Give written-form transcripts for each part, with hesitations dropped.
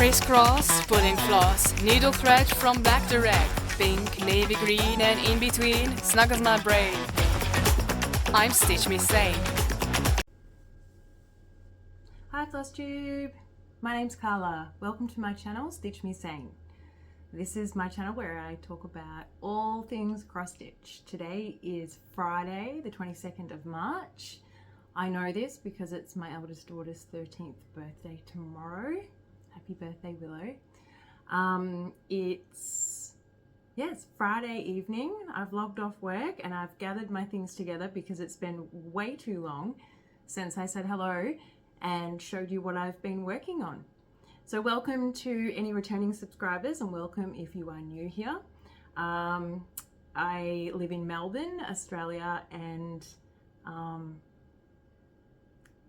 crisscross, pulling floss, needle thread from black to red, pink, navy green, and in between, snug as my brain. I'm Stitch Me Sane. Hi Flosstube, my name's Carla. Welcome to my channel, Stitch Me Sane. This is my channel where I talk about all things cross stitch. Today is Friday, the 22nd of March. I know this because it's my eldest daughter's 13th birthday tomorrow. Happy birthday, Willow. It's Friday evening. I've logged off work and I've gathered my things together because it's been way too long since I said hello and showed you what I've been working on. So welcome to any returning subscribers and welcome if you are new here. I live in Melbourne, Australia, and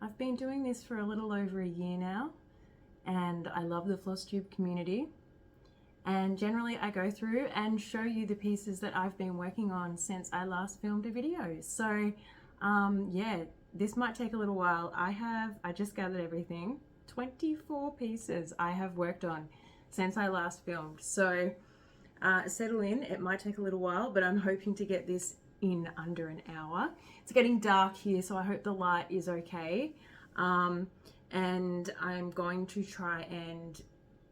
I've been doing this for a little over a year now, and I love the Flosstube community. And generally I go through and show you the pieces that I've been working on since I last filmed a video. So yeah, this might take a little while. I just gathered everything. 24 pieces I have worked on since I last filmed. So settle in, it might take a little while, but I'm hoping to get this in under an hour. It's getting dark here, so I hope the light is okay. And I'm going to try and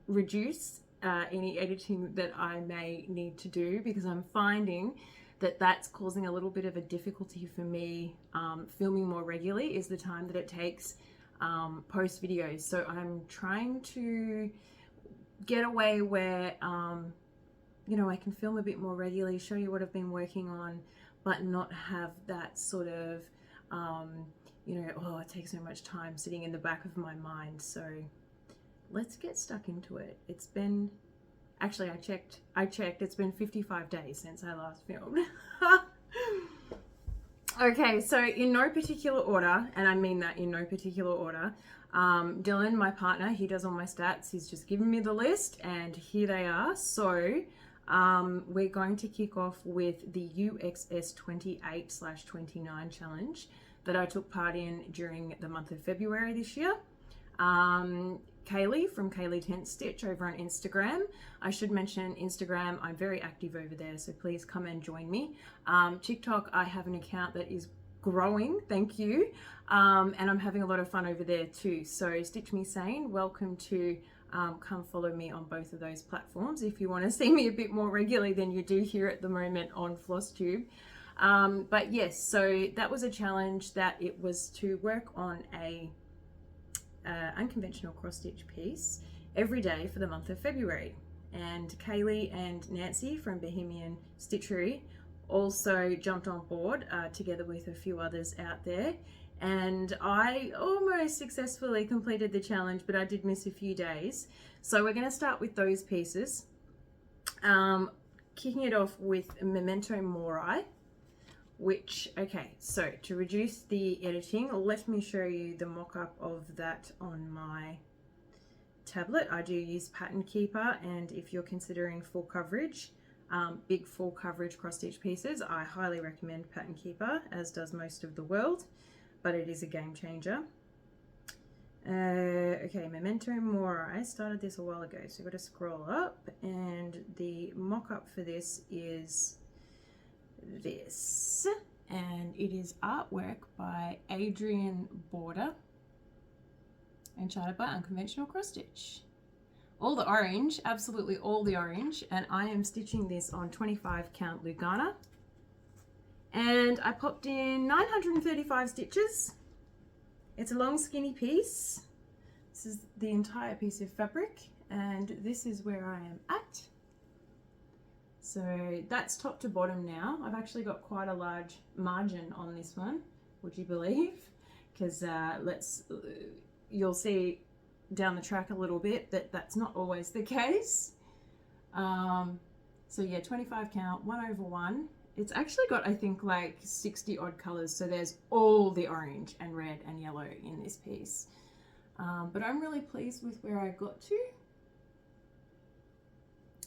reduce any editing that I may need to do, because I'm finding that that's causing a little bit of a difficulty for me. Filming more regularly is the time that it takes post videos. So I'm trying to get away where you know, I can film a bit more regularly, show you what I've been working on, but not have that sort of you know, oh, it takes so much time sitting in the back of my mind. So let's get stuck into it. It's been, actually I checked, it's been 55 days since I last filmed. Okay, so in no particular order, and I mean that in no particular order, Dylan, my partner, he does all my stats. He's just given me the list and here they are. So we're going to kick off with the UXS28/29 challenge that I took part in during the month of February this year. Kaylee from Kaylee Tent Stitch over on Instagram. I should mention Instagram, I'm very active over there, so please come and join me. TikTok, I have an account that is growing, thank you, and I'm having a lot of fun over there too. So Stitch Me Sane, welcome to come follow me on both of those platforms if you want to see me a bit more regularly than you do here at the moment on Flosstube. But yes, so that was a challenge that it was to work on a unconventional cross stitch piece every day for the month of February. And Kaylee and Nancy from Bohemian Stitchery also jumped on board together with a few others out there, and I almost successfully completed the challenge, but I did miss a few days. So we're going to start with those pieces, kicking it off with Memento Mori, which, okay, so to reduce the editing, let me show you the mock-up of that on my tablet. I do use Pattern Keeper, and if you're considering full coverage, big full coverage cross-stitch pieces, I highly recommend Pattern Keeper, as does most of the world, but it is a game changer. Okay, Memento Mori, I started this a while ago, so we've got to scroll up, and the mock-up for this is this, and it is artwork by Adrian Border and charted by Unconventional Cross Stitch. All the orange, absolutely all the orange, and I am stitching this on 25 count Lugana, and I popped in 935 stitches. It's a long skinny piece. This is the entire piece of fabric, and this is where I am at. So that's top to bottom now. I've actually got quite a large margin on this one, would you believe? Because you'll see down the track a little bit that that's not always the case. So yeah, 25 count, 1/1. It's actually got, I think, like 60 odd colors. So there's all the orange and red and yellow in this piece. But I'm really pleased with where I got to.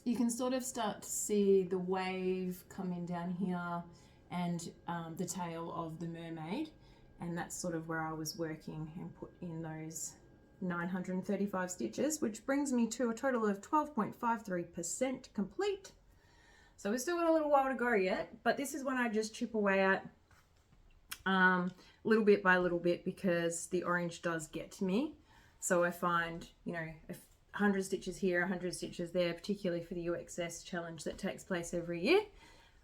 You can sort of start to see the wave coming down here and the tail of the mermaid, and that's sort of where I was working and put in those 935 stitches, which brings me to a total of 12.53% complete. So we've still got a little while to go yet, but this is one I just chip away at little bit by little bit, because the orange does get to me. So I find, you know, 100 stitches here, 100 stitches there, particularly for the UXS challenge that takes place every year.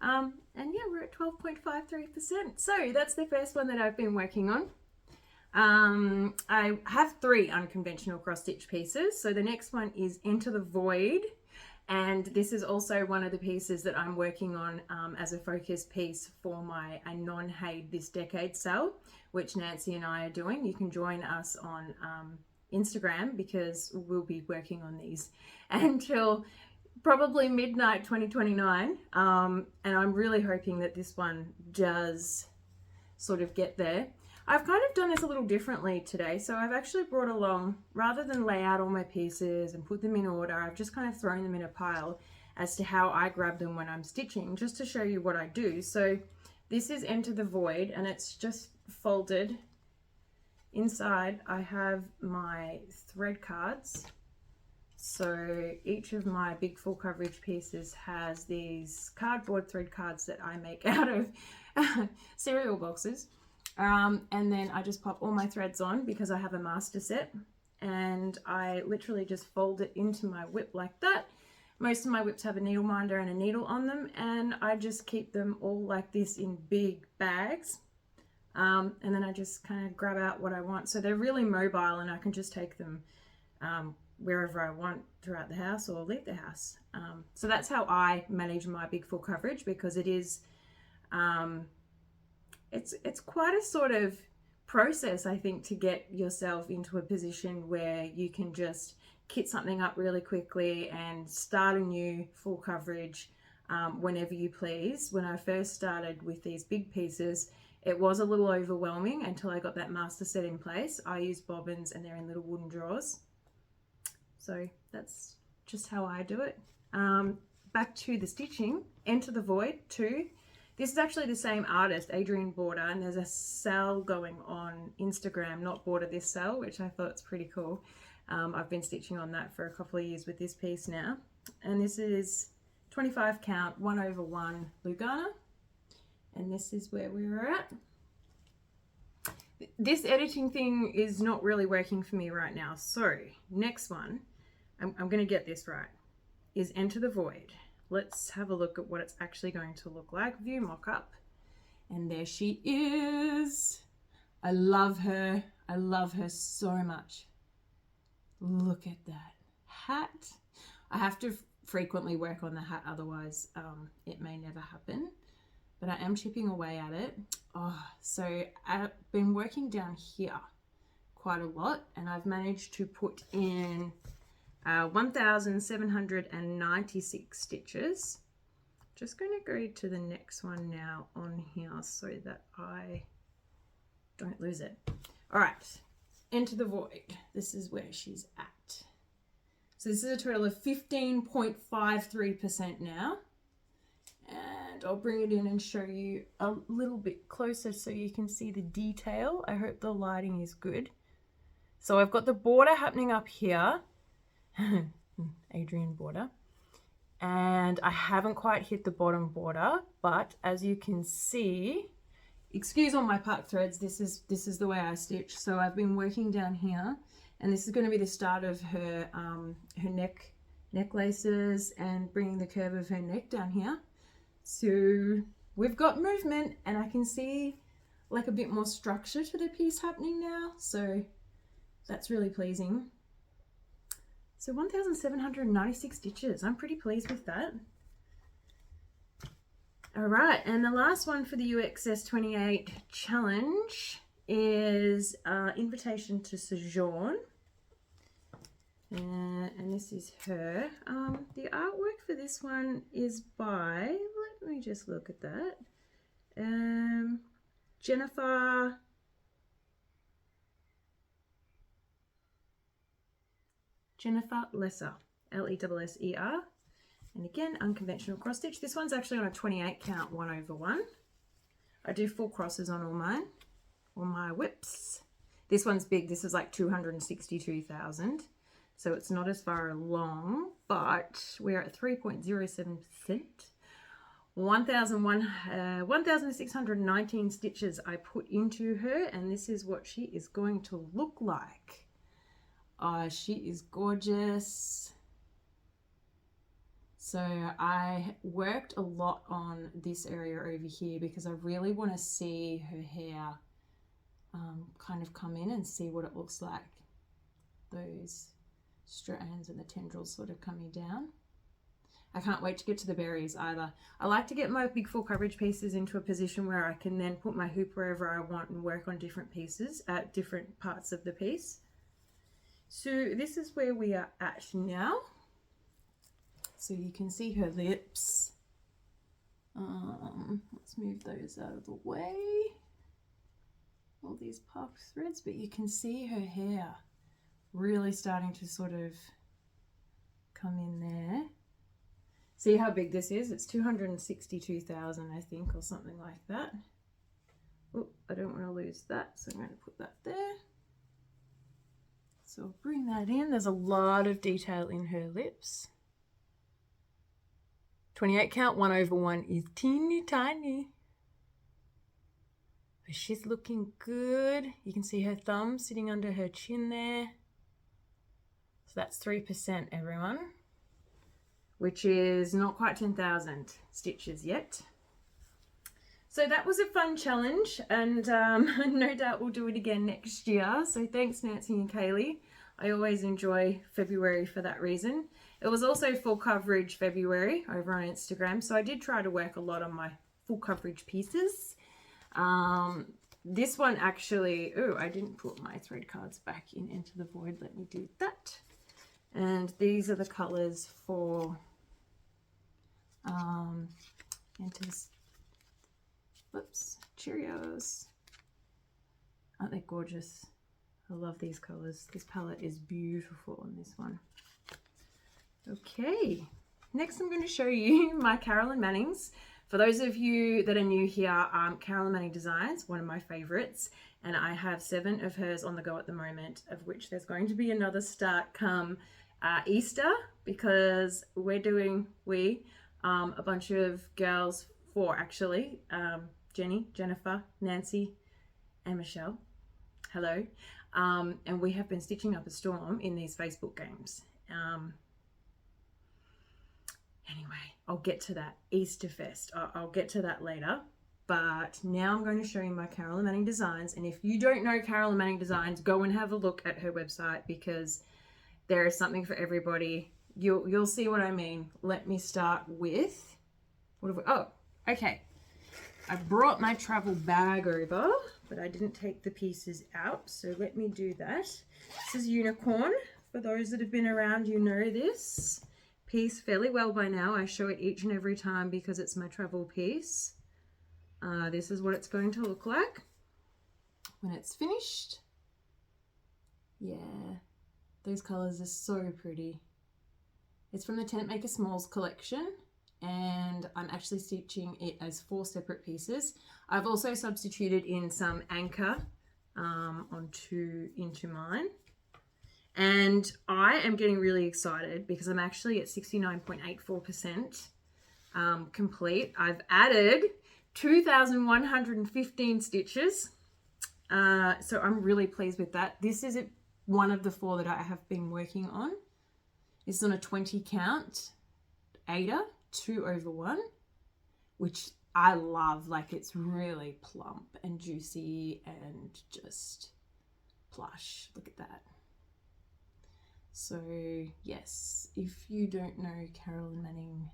And yeah, we're at 12.53%. So that's the first one that I've been working on. I have 3 unconventional cross stitch pieces. So the next one is Enter the Void. And this is also one of the pieces that I'm working on as a focus piece for my A Non-Hade This Decade sale, which Nancy and I are doing. You can join us on Instagram, because we'll be working on these until probably midnight 2029. And I'm really hoping that this one does sort of get there. I've kind of done this a little differently today. So I've actually brought along, rather than lay out all my pieces and put them in order, I've just kind of thrown them in a pile as to how I grab them when I'm stitching, just to show you what I do. So this is Enter the Void, and it's just folded. Inside I have my thread cards. So each of my big full coverage pieces has these cardboard thread cards that I make out of cereal boxes. And then I just pop all my threads on, because I have a master set, and I literally just fold it into my whip like that. Most of my whips have a needle minder and a needle on them, and I just keep them all like this in big bags. And then I just kind of grab out what I want. So they're really mobile, and I can just take them wherever I want throughout the house or leave the house. So that's how I manage my big full coverage, because it is it's quite a sort of process, I think, to get yourself into a position where you can just kit something up really quickly and start a new full coverage whenever you please. When I first started with these big pieces, it was a little overwhelming until I got that master set in place. I use bobbins, and they're in little wooden drawers. So that's just how I do it. Back to the stitching. Enter the Void 2. This is actually the same artist, Adrian Border, and there's a sale going on Instagram, Not Border This Sale, which I thought was pretty cool. I've been stitching on that for a couple of years with this piece now. And this is 25 count 1/1 Lugana. And this is where we were at. This editing thing is not really working for me right now. So next one, I'm going to get this right, is Enter the Void. Let's have a look at what it's actually going to look like. View mock-up. And there she is. I love her. I love her so much. Look at that hat. I have to frequently work on the hat, otherwise it may never happen. But I am chipping away at it. Oh, so I've been working down here quite a lot, and I've managed to put in 1,796 stitches. Just going to go to the next one now on here so that I don't lose it. All right, Enter the Void. This is where she's at. So this is a total of 15.53% now. And I'll bring it in and show you a little bit closer so you can see the detail. I hope the lighting is good. So I've got the border happening up here. Adrian Border. And I haven't quite hit the bottom border, but as you can see, excuse all my part threads, this is the way I stitch. So I've been working down here, and this is going to be the start of her neck laces and bringing the curve of her neck down here. So we've got movement, and I can see like a bit more structure to the piece happening now. So that's really pleasing. So 1,796 stitches. I'm pretty pleased with that. All right, and the last one for the UXS28 challenge is Invitation to Sojourn. And this is her. The artwork for this one is by, let me just look at that. Jennifer Lesser, Lesser. And again, unconventional cross stitch. This one's actually on a 28 count 1/1. I do full crosses on all mine, all my whips. This one's big. This is like 262,000. So it's not as far along, but we're at 3.07%. 1,619 stitches I put into her, and this is what she is going to look like. She is gorgeous. So I worked a lot on this area over here because I really want to see her hair kind of come in and see what it looks like. Those strands and the tendrils sort of coming down. I can't wait to get to the berries either. I like to get my big full coverage pieces into a position where I can then put my hoop wherever I want and work on different pieces at different parts of the piece. So this is where we are at now. So you can see her lips. Let's move those out of the way. All these puff threads, but you can see her hair really starting to sort of come in there. See how big this is? It's 262,000, I think, or something like that. Oh, I don't want to lose that, so I'm going to put that there. So I'll bring that in. There's a lot of detail in her lips. 28 count, 1/1 is teeny tiny. But she's looking good. You can see her thumb sitting under her chin there. So that's 3%, everyone, which is not quite 10,000 stitches yet. So that was a fun challenge, and no doubt we'll do it again next year. So thanks, Nancy and Kaylee. I always enjoy February for that reason. It was also full coverage February over on Instagram, so I did try to work a lot on my full coverage pieces. This one actually, oh, I didn't put my thread cards back into the void. Let me do that. And these are the colors for whoops, Cheerios. Aren't they gorgeous? I love these colors. This palette is beautiful on this one. Okay, next I'm going to show you my Carolyn Mannings. For those of you that are new here, Carolyn Manning Designs, one of my favorites, and I have 7 of hers on the go at the moment, of which there's going to be another start come Easter, because we're doing, a bunch of girls, 4 actually, Jenny, Jennifer, Nancy, and Michelle. Hello. And we have been stitching up a storm in these Facebook games. Anyway, I'll get to that. Easter Fest. I'll get to that later. But now I'm going to show you my Carolyn Manning Designs. And if you don't know Carolyn Manning Designs, go and have a look at her website, because there is something for everybody. You'll see what I mean. Let me start with, okay. I brought my travel bag over, but I didn't take the pieces out, so let me do that. This is Unicorn. For those that have been around, you know this piece fairly well by now. I show it each and every time because it's my travel piece. This is what it's going to look like when it's finished. Yeah, those colors are so pretty. It's from the Tent Maker Smalls collection, and I'm actually stitching it as 4 separate pieces. I've also substituted in some anchor into mine. And I am getting really excited because I'm actually at 69.84% complete. I've added 2,115 stitches. So I'm really pleased with that. This is one of the 4 that I have been working on. It's on a 20 count Ada 2/1, which I love. Like, it's really plump and juicy and just plush. Look at that. So yes, if you don't know Carolyn Manning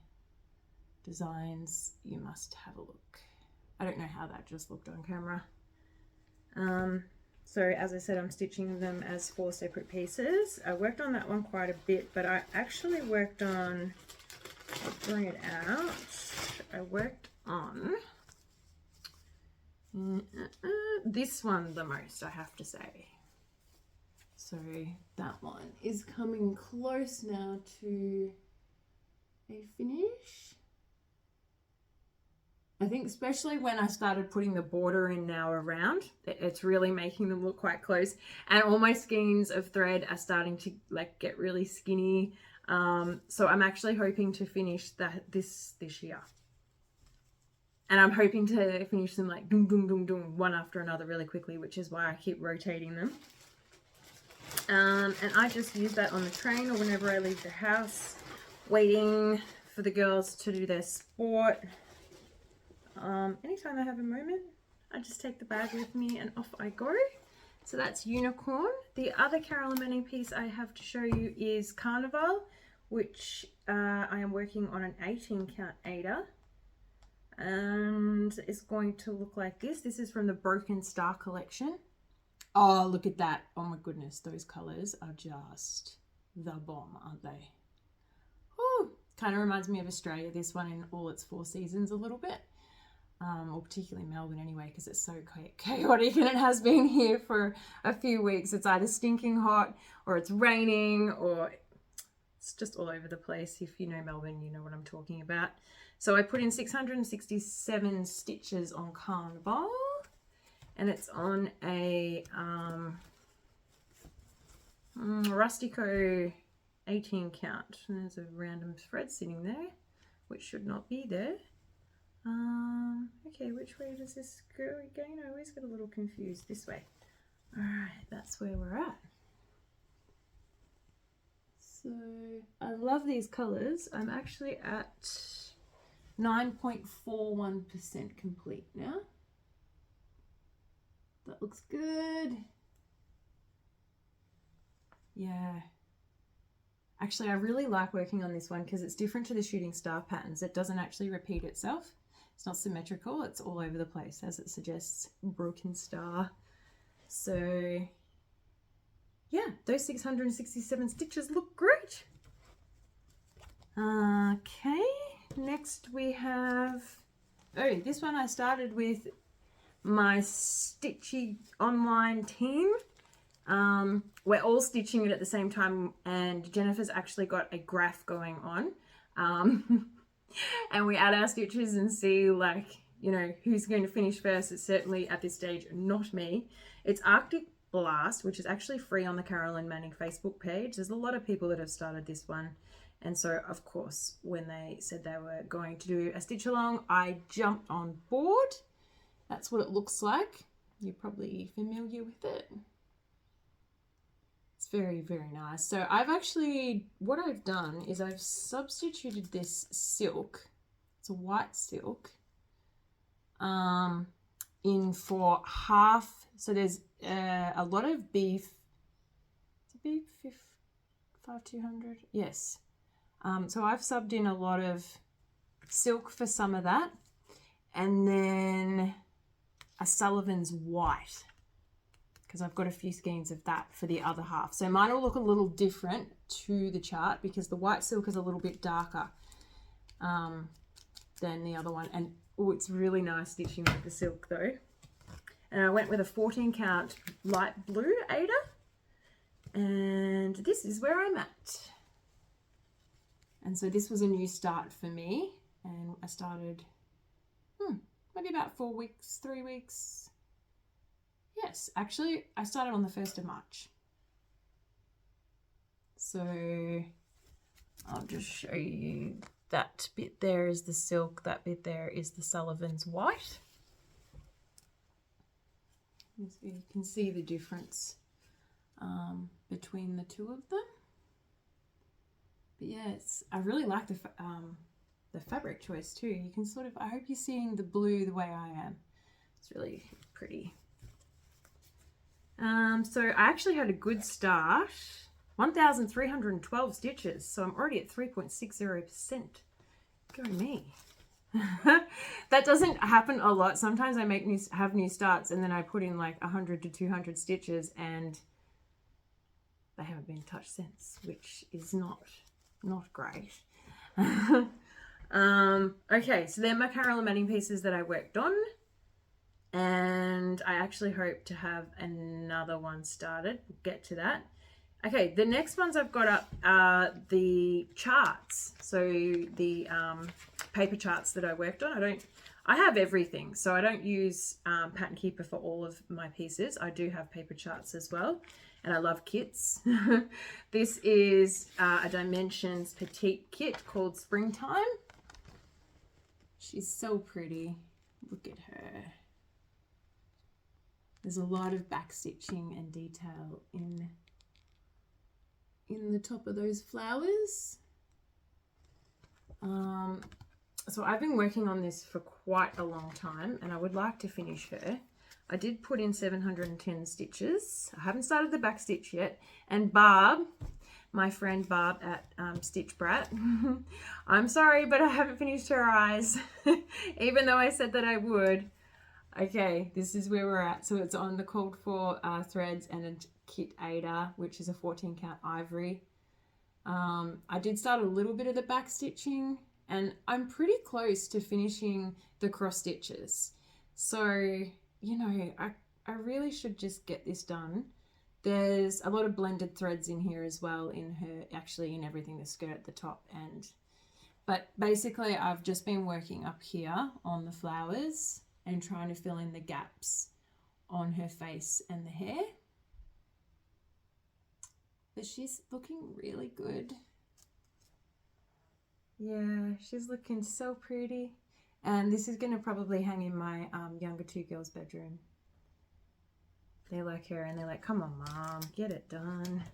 Designs, you must have a look. I don't know how that just looked on camera. So as I said, I'm stitching them as 4 separate pieces. I worked on that one quite a bit, but I actually worked on, I'll bring it out. I worked on this one the most, I have to say. So that one is coming close now to a finish. I think especially when I started putting the border in now around, it's really making them look quite close. And all my skeins of thread are starting to like get really skinny. So I'm actually hoping to finish this year. And I'm hoping to finish them like doom, doom, doom, doom, one after another really quickly, which is why I keep rotating them. And I just use that on the train or whenever I leave the house, waiting for the girls to do their sport. Anytime I have a moment, I just take the bag with me and off I go. So that's Unicorn. The other Carolyn Manning piece I have to show you is Carnival, which I am working on an 18 count Ada. And it's going to look like this. This is from the Broken Star collection. Oh, look at that. Oh my goodness, those colors are just the bomb, aren't they? Whew. Kind of reminds me of Australia, this one in all its 4 seasons a little bit. Or particularly Melbourne anyway, because it's so chaotic and it has been here for a few weeks. It's either stinking hot or it's raining or it's just all over the place. If you know Melbourne, you know what I'm talking about. So I put in 667 stitches on Carnival, and it's on a Rustico 18 count. And there's a random thread sitting there, which should not be there. Okay, which way does this go again? I always get a little confused. This way. Alright, that's where we're at. So, I love these colours. I'm actually at 9.41% complete now. That looks good. Yeah. Actually, I really like working on this one because it's different to the shooting star patterns. It doesn't actually repeat itself. It's not symmetrical. It's all over the place, as it suggests. Broken Star. So, yeah, those 667 stitches look great. Okay, next we have... Oh, this one I started with my Stitchy online team. We're all stitching it at the same time, and Jennifer's actually got a graph going on. And we add our stitches and see, like, you know, who's going to finish first. It's certainly at this stage not me. It's Arctic Blast, which is actually free on the Carolyn Manning Facebook page. There's a lot of people that have started this one. And so, of course, when they said they were going to do a stitch along, I jumped on board. That's what it looks like. You're probably familiar with it. It's very, very nice. So I've actually, what I've done is I've substituted this silk. It's a white silk. In for half. So there's a lot of beef. Is it beef 5200? Yes. So I've subbed in a lot of silk for some of that. And then a Sullivan's white, because I've got a few skeins of that for the other half. So mine will look a little different to the chart because the white silk is a little bit darker than the other one. And oh, it's really nice stitching with the silk though. And I went with a 14 count light blue Ada. And this is where I'm at. And so this was a new start for me. And I started maybe about 4 weeks, 3 weeks. Yes, actually, I started on the 1st of March. So I'll just show you that bit there is the silk, that bit there is the Sullivan's white. So you can see the difference between the two of them. But yes, I really like the fabric choice too. You can sort of, I hope you're seeing the blue the way I am. It's really pretty. So I actually had a good start, 1,312 stitches. So I'm already at 3.60%. Go me. That doesn't happen a lot. Sometimes I have new starts and then I put in like 100 to 200 stitches and they haven't been touched since, which is not great. Okay, so they're my Carolyn Manning pieces that I worked on. And I actually hope to have another one started. We'll get to that. Okay, the next ones I've got up are the charts. So the paper charts that I worked on. I have everything, so I don't use Pattern Keeper for all of my pieces. I do have paper charts as well, and I love kits. This is a Dimensions petite kit called Springtime. She's so pretty. Look at her. There's a lot of back stitching and detail in the top of those flowers. So I've been working on this for quite a long time, and I would like to finish her. I did put in 710 stitches. I haven't started the back stitch yet. And Barb, my friend Barb at Stitch Brat, I'm sorry, but I haven't finished her eyes, even though I said that I would. Okay, this is where we're at. So it's on the called for threads and a kit Ada, which is a 14 count ivory. I did start a little bit of the back stitching, and I'm pretty close to finishing the cross stitches. So, you know, I really should just get this done. There's a lot of blended threads in here as well, in her, actually in everything, the skirt, the top, but basically I've just been working up here on the flowers and trying to fill in the gaps on her face and the hair. But she's looking really good. Yeah, she's looking so pretty. And this is going to probably hang in my younger two girls' bedroom. They like her and they're like, come on, Mom, get it done.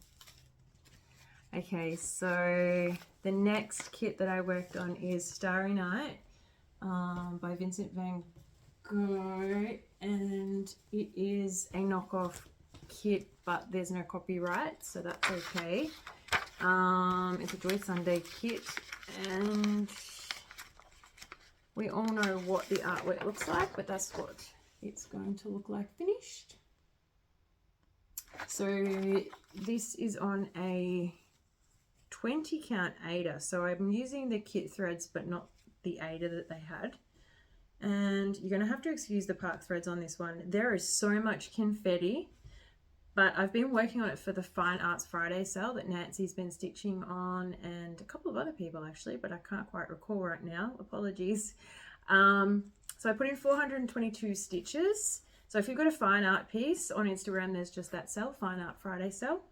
Okay, so the next kit that I worked on is Starry Night by Vincent van Gogh. And it is a knockoff kit, but there's no copyright, so that's okay. It's a Joy Sunday kit, and we all know what the artwork looks like, but that's what it's going to look like finished. So this is on a 20 count Ada, so I'm using the kit threads but not the Ada that they had. And you're going to have to excuse the park threads on this one. There is so much confetti, but I've been working on it for the Fine Arts Friday sale that Nancy's been stitching on, and a couple of other people actually, but I can't quite recall right now. Apologies. So I put in 422 stitches. So if you've got a fine art piece on Instagram, there's just that sale, Fine Art Friday sale.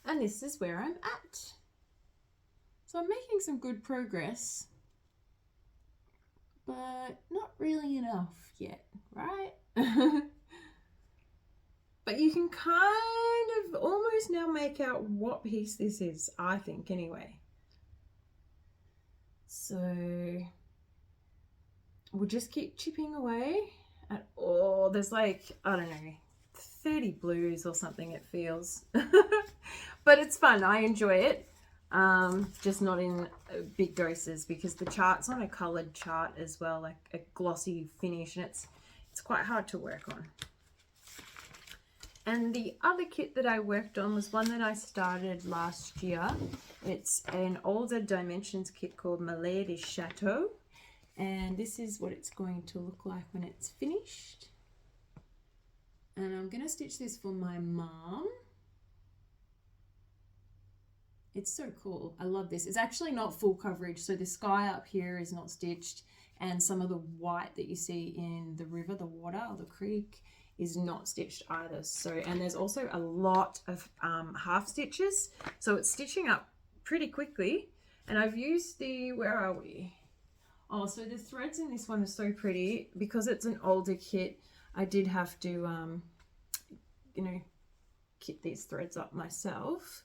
And this is where I'm at. So I'm making some good progress, but not really enough yet, right? But you can kind of almost now make out what piece this is, I think, anyway. So we'll just keep chipping away at all. There's like, I don't know, 30 blues or something, it feels. But it's fun. I enjoy it. Just not in big doses, because the chart's on a colored chart as well, like a glossy finish, and it's quite hard to work on. And the other kit that I worked on was one that I started last year. It's an older Dimensions kit called Malais de Chateau. And this is what it's going to look like when it's finished. And I'm going to stitch this for my mom. It's so cool. I love this. It's actually not full coverage, so the sky up here is not stitched, and some of the white that you see in the river, the water or the creek, is not stitched either. So, and there's also a lot of half stitches, so it's stitching up pretty quickly. And I've used the, where are we? Oh, so the threads in this one are so pretty. Because it's an older kit, I did have to you know, kit these threads up myself.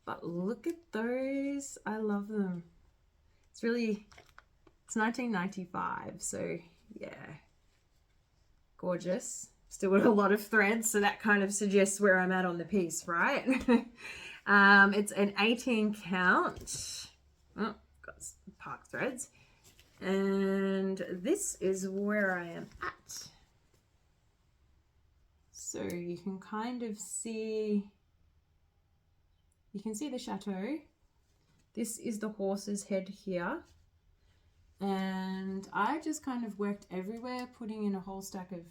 But look at those. I love them. It's 1995, so yeah, gorgeous. Still got a lot of threads, so that kind of suggests where I'm at on the piece, right? It's an 18 count. Oh, got some park threads. And this is where I am at. So you can kind of see, you can see the chateau. This is the horse's head here. And I just kind of worked everywhere, putting in a whole stack of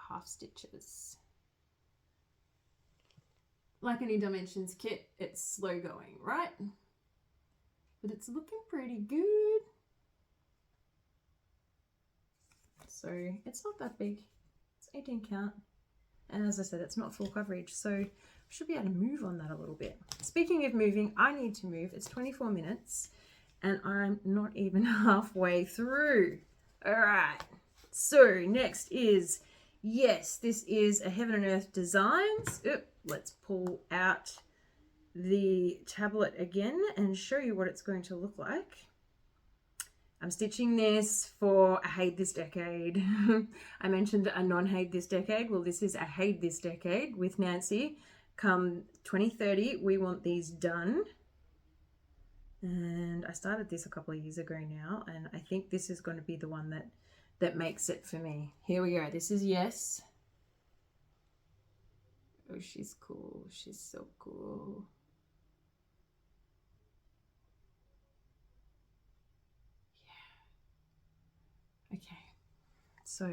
half stitches. Like any Dimensions kit, it's slow going, right? But it's looking pretty good. so it's not that big. It's 18 count, and as I said, it's not full coverage, so I should be able to move on that a little bit. Speaking of moving, I need to move. It's 24 minutes and I'm not even halfway through. All right, so next is, yes, this is a Heaven and Earth Designs. Let's pull out the tablet again and show you what it's going to look like. I'm stitching this for a Hate This Decade. I mentioned a non-Hate This Decade. Well, this is a Hate This Decade with Nancy. Come 2030, we want these done. And I started this a couple of years ago now, and I think this is going to be the one that makes it for me. Here we go. This is Yes. Oh, she's cool. She's so cool. Okay, so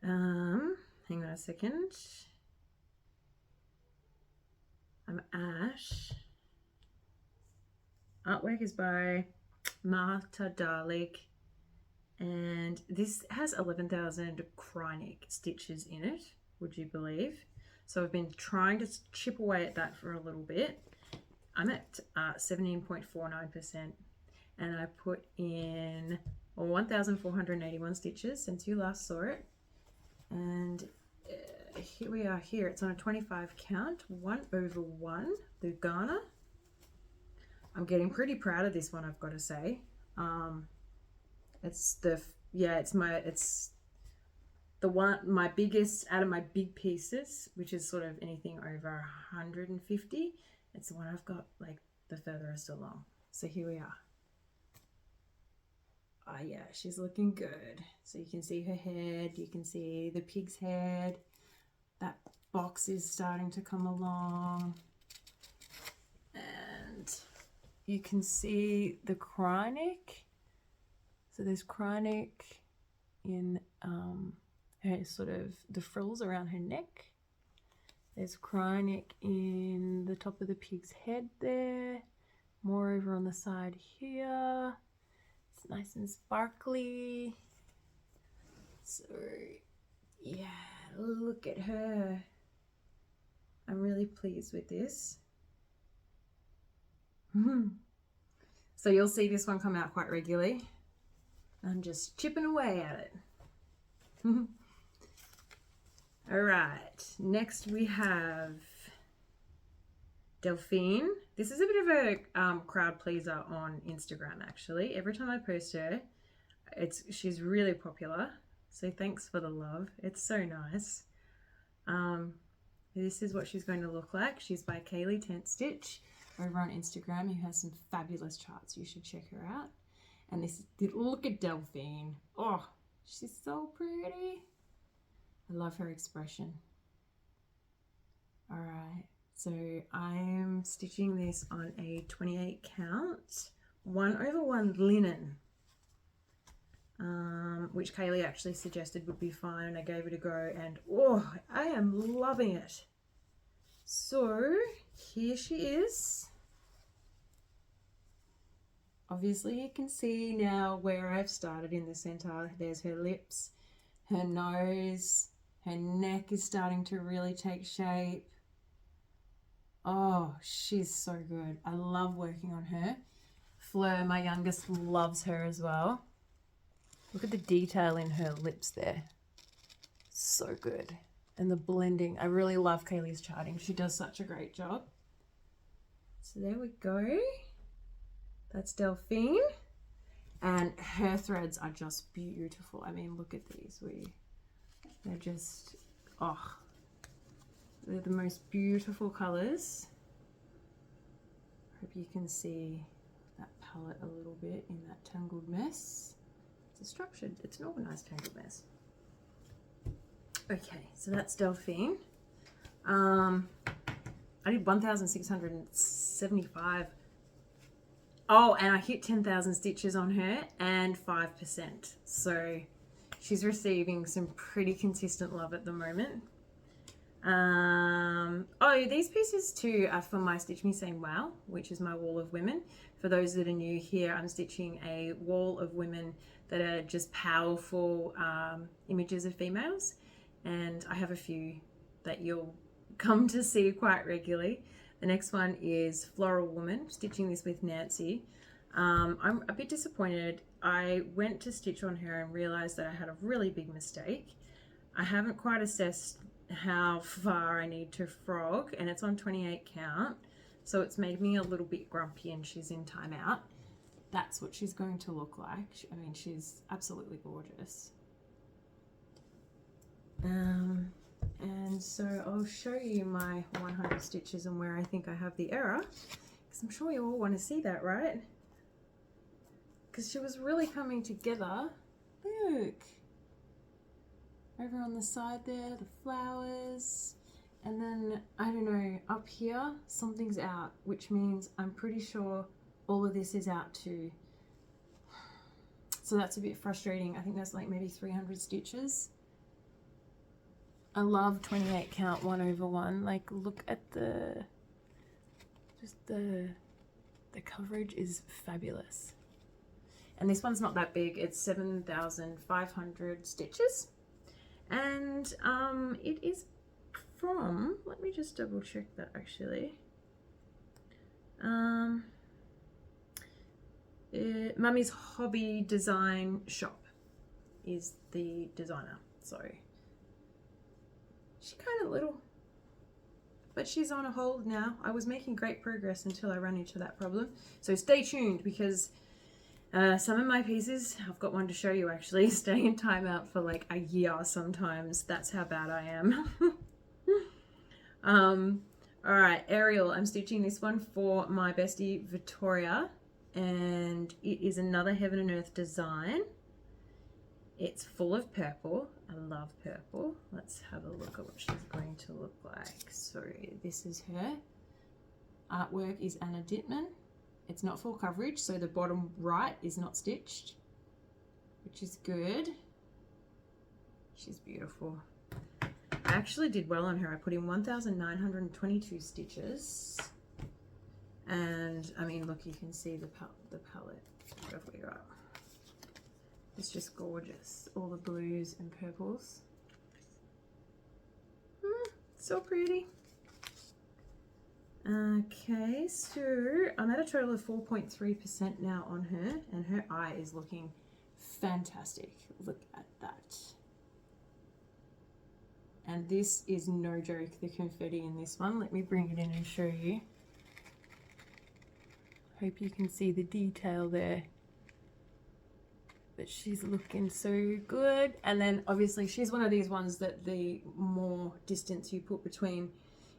hang on a second. I'm Ash. Artwork is by Marta Dalek, and this has 11,000 chronic stitches in it, would you believe? So I've been trying to chip away at that for a little bit. I'm at 17.49%. and I put in 1,481 stitches since you last saw it, and here we are. Here it's on a 25 count, 1/1 Lugana. I'm getting pretty proud of this one, I've got to say. It's my biggest out of my big pieces, which is sort of anything over 150. It's the one I've got like the furthest along. So here we are. Oh yeah, she's looking good. So you can see her head, you can see the pig's head. That box is starting to come along. And you can see the chronic. So there's chronic in her sort of the frills around her neck. There's chronic in the top of the pig's head there. More over on the side here. Nice and sparkly. So yeah, look at her. I'm really pleased with this. So you'll see this one come out quite regularly. I'm just chipping away at it. All right, next we have Delphine. This is a bit of a crowd pleaser on Instagram, actually. Every time I post her, she's really popular. So thanks for the love. It's so nice. This is what she's going to look like. She's by Kaylee Tent Stitch over on Instagram, who has some fabulous charts. You should check her out. And look at Delphine. Oh, she's so pretty. I love her expression. All right. So I'm stitching this on a 28 count, 1/1 linen, which Kaylee actually suggested would be fine, and I gave it a go, and oh, I am loving it. So here she is. Obviously you can see now where I've started in the center. There's her lips, her nose, her neck is starting to really take shape. Oh, she's so good. I love working on her. Fleur, my youngest, loves her as well. Look at the detail in her lips there. So good. And the blending. I really love Kaylee's charting. She does such a great job. So there we go. That's Delphine. And her threads are just beautiful. I mean, look at these. They're just, oh. They're the most beautiful colors. Hope you can see that palette a little bit in that tangled mess. It's an organized tangled mess. Okay, so that's Delphine. I did 1,675. Oh, and I hit 10,000 stitches on her and 5%. So she's receiving some pretty consistent love at the moment. Oh, these pieces too are for my Stitch Me Saying Wow, which is my wall of women. For those that are new here, I'm stitching a wall of women that are just powerful images of females, and I have a few that you'll come to see quite regularly. The next one is Floral Woman, stitching this with Nancy. I'm a bit disappointed. I went to stitch on her and realized that I had a really big mistake. I haven't quite assessed how far I need to frog, and it's on 28 count, so it's made me a little bit grumpy, and she's in timeout. That's what she's going to look like. I mean, she's absolutely gorgeous. And so I'll show you my 100 stitches and where I think I have the error, because I'm sure you all want to see that, right? Because she was really coming together. Look, over on the side there, the flowers, and then I don't know, up here something's out, which means I'm pretty sure all of this is out too. So that's a bit frustrating. I think that's like maybe 300 stitches. I love 28 count 1/1. Like, look at the coverage is fabulous. And this one's not that big. It's 7,500 stitches. And it is from, let me just double check that actually. Mummy's Hobby Design Shop is the designer. So she's kind of little, but she's on a hold now. I was making great progress until I ran into that problem. So stay tuned, because some of my pieces, I've got one to show you actually, stay in timeout for like a year sometimes. That's how bad I am. All right, Ariel, I'm stitching this one for my bestie Victoria, and it is another Heaven and Earth design. It's full of purple. I love purple. Let's have a look at what she's going to look like. So this is her. Artwork is Anna Dittman. It's not full coverage, so the bottom right is not stitched, which is good. She's beautiful. I actually did well on her. I put in 1,922 stitches. And I mean, look, you can see the palette. What have we got? It's just gorgeous. All the blues and purples. So pretty. Okay, so I'm at a total of 4.3% now on her, and her eye is looking fantastic. Look at that. And this is no joke, the confetti in this one. Let me bring it in and show you. Hope you can see the detail there. But she's looking so good. And then obviously she's one of these ones that the more distance you put between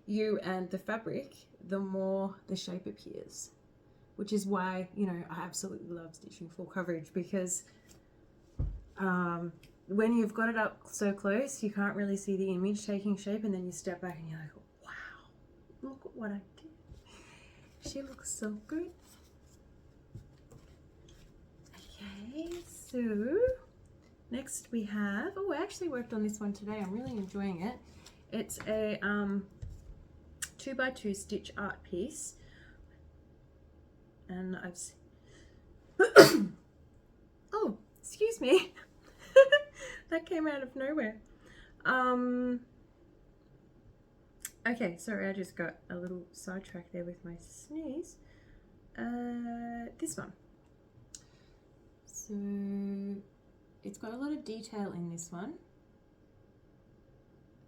you and the fabric, the more the shape appears, which is why, you know, I absolutely love stitching full coverage, because when you've got it up so close, you can't really see the image taking shape, and then you step back and you're like, wow, look at what I did. She looks so good. Okay, so next we have, oh, I actually worked on this one today. I'm really enjoying it. It's a 2x2 stitch art piece, and I've oh, excuse me. That came out of nowhere. Okay, sorry, I just got a little sidetracked there with my sneeze. This one. So it's got a lot of detail in this one.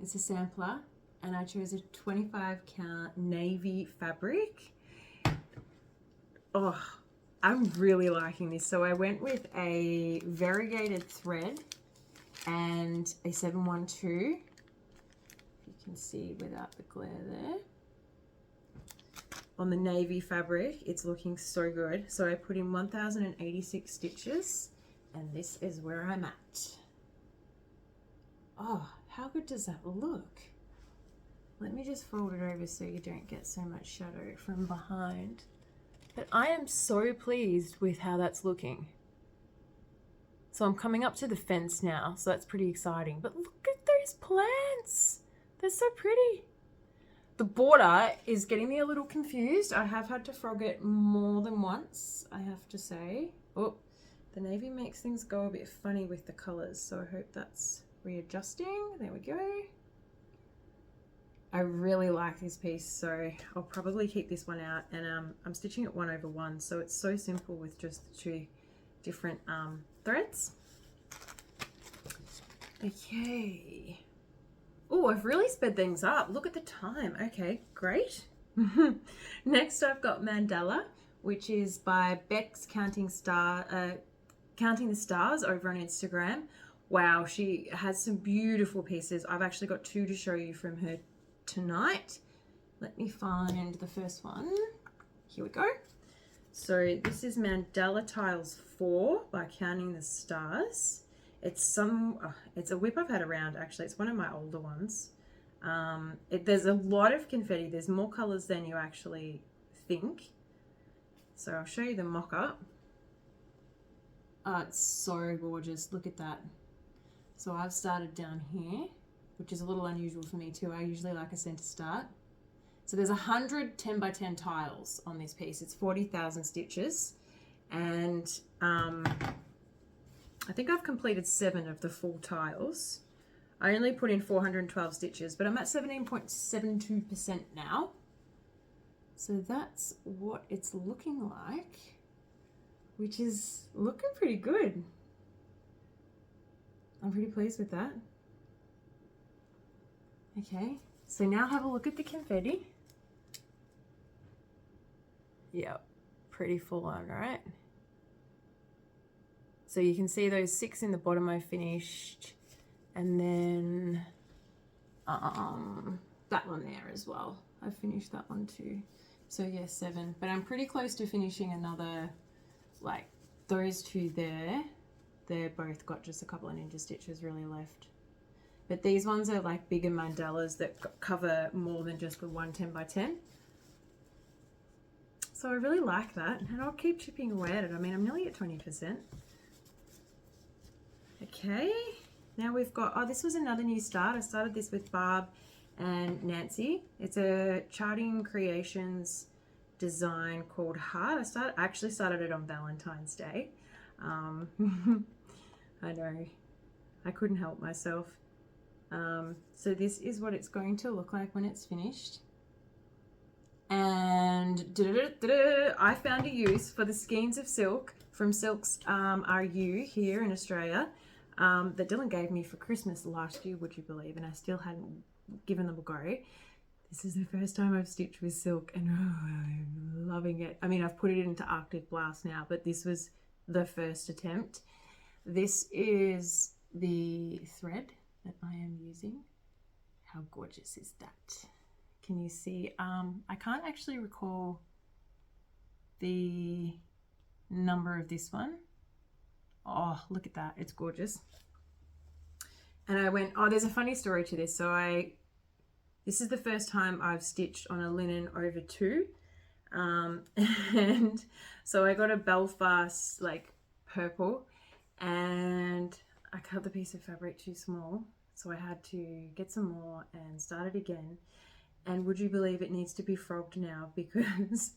It's a sampler, and I chose a 25 count navy fabric. Oh, I'm really liking this. So I went with a variegated thread and a 712. You can see without the glare there. On the navy fabric, it's looking so good. So I put in 1,086 stitches, and this is where I'm at. Oh, how good does that look? Let me just fold it over so you don't get so much shadow from behind. But I am so pleased with how that's looking. So I'm coming up to the fence now, so that's pretty exciting. But look at those plants. They're so pretty. The border is getting me a little confused. I have had to frog it more than once, I have to say. Oh, the navy makes things go a bit funny with the colors, so I hope that's readjusting. There we go. I really like this piece, so I'll probably keep this one out, and I'm stitching it 1/1, so it's so simple with just the 2 different threads. Okay. Oh, I've really sped things up. Look at the time. Okay, great. Next I've got Mandala, which is by Beck's Counting the Stars over on Instagram. Wow, she has some beautiful pieces. I've actually got 2 to show you from her tonight. Let me find the first one. Here we go. So this is Mandala Tiles 4 by Counting the Stars. It's a whip I've had around, actually. It's one of my older ones. There's a lot of confetti. There's more colors than you actually think. So I'll show you the mock-up. Oh, it's so gorgeous. Look at that. So I've started down here, which is a little unusual for me too. I usually like a center start. So there's 100 10 by 10 tiles on this piece. It's 40,000 stitches. And I think I've completed 7 of the full tiles. I only put in 412 stitches, but I'm at 17.72% now. So that's what it's looking like, which is looking pretty good. I'm pretty pleased with that. Okay, so now have a look at the confetti. Yep, pretty full on, right? So you can see those 6 in the bottom I finished, and then that one there as well. I finished that one too. So yeah, 7, but I'm pretty close to finishing another, like those 2 there. They're both got just a couple of ninja stitches really left. But these ones are like bigger mandalas that cover more than just the 1 10 by 10. So I really like that, and I'll keep chipping away at it. I mean, I'm nearly at 20%. Okay, now we've got, oh, this was another new start. I started this with Barb and Nancy. It's a Charting Creations design called Heart. I actually started it on Valentine's Day. I know, I couldn't help myself. So this is what it's going to look like when it's finished. And I found a use for the skeins of silk from Silks RU here in Australia that Dylan gave me for Christmas last year, would you believe, and I still hadn't given them a go. This is the first time I've stitched with silk, and I'm loving it. I mean, I've put it into Arctic Blast now, but this was the first attempt. This is the thread that I am using. How gorgeous is that? Can you see? I can't actually recall the number of this one. Oh, look at that. It's gorgeous. And I went, oh, there's a funny story to this. So this is the first time I've stitched on a linen over 2. And so I got a Belfast like purple, and I cut the piece of fabric too small. So I had to get some more and start it again. And would you believe it needs to be frogged now because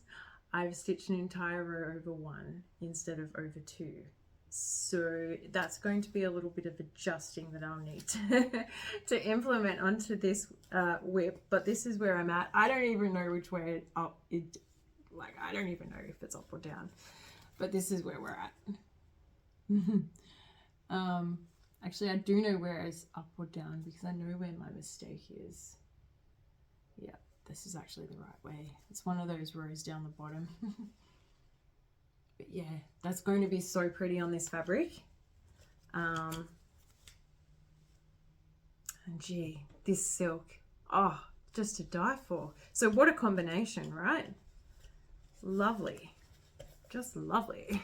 I've stitched an entire row over 1 instead of over 2. So that's going to be a little bit of adjusting that I'll need to implement onto this whip. But this is where I'm at. I don't even know which way up it, like I don't even know if it's up or down. But this is where we're at. Actually, I do know where it's up or down because I know where my mistake is. Yeah, this is actually the right way. It's one of those rows down the bottom. But yeah, that's going to be so pretty on this fabric. And gee, this silk, oh, just to die for. So what a combination, right? Lovely, just lovely.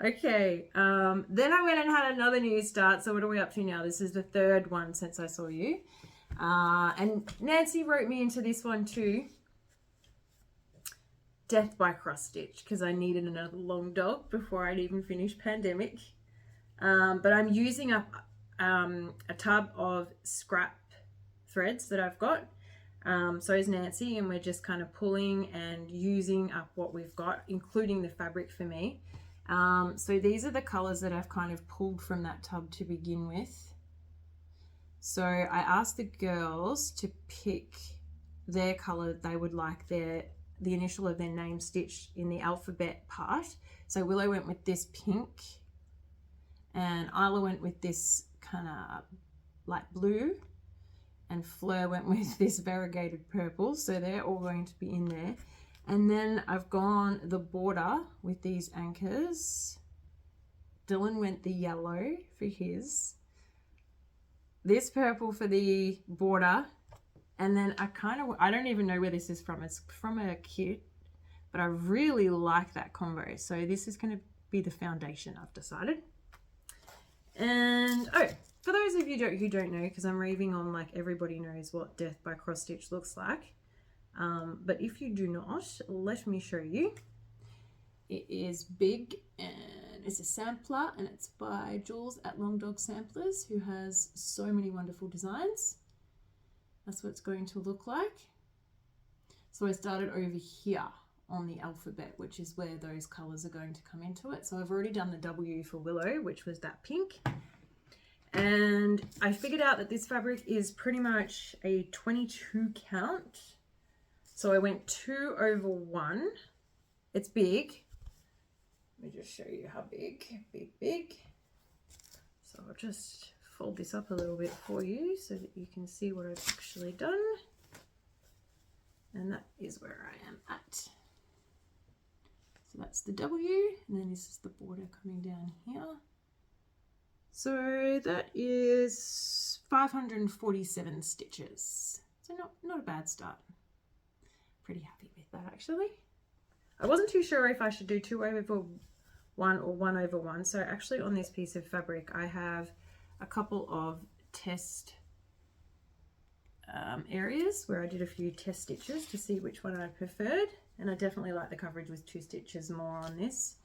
Okay, then I went and had another new start. So what are we up to now? This is the 3rd one since I saw you. And Nancy wrote me into this one too. Death by cross stitch, because I needed another long dog before I'd even finish pandemic. But I'm using up a tub of scrap threads that I've got. So is Nancy, and we're just kind of pulling and using up what we've got, including the fabric for me. So these are the colors that I've kind of pulled from that tub to begin with. So I asked the girls to pick their color they would like the initial of their name stitched in the alphabet part. So Willow went with this pink, and Isla went with this kind of light blue, and Fleur went with this variegated purple. So they're all going to be in there. And then I've gone the border with these anchors. Dylan went the yellow for his. This purple for the border. And then I don't even know where this is from. It's from a kit, but I really like that combo. So this is going to be the foundation, I've decided. And, oh, for those of you who don't know, because I'm raving on like everybody knows what Death by Cross Stitch looks like. But if you do not, let me show you. It is big, and it's a sampler, and it's by Jules at Long Dog Samplers, who has so many wonderful designs. That's what it's going to look like. So I started over here on the alphabet, which is where those colors are going to come into it. So I've already done the W for Willow, which was that pink. And I figured out that this fabric is pretty much a 22 count. So I went 2 over 1. It's big. Let me just show you how big, big. So I'll just fold this up a little bit for you so that you can see what I've actually done. And that is where I am at. So that's the W, and then this is the border coming down here. So that is 547 stitches. So not a bad start. Pretty happy with that, actually. I wasn't too sure if I should do 2 over 1 or 1 over 1. So actually on this piece of fabric, I have a couple of test areas where I did a few test stitches to see which one I preferred. And I definitely like the coverage with 2 stitches more on this.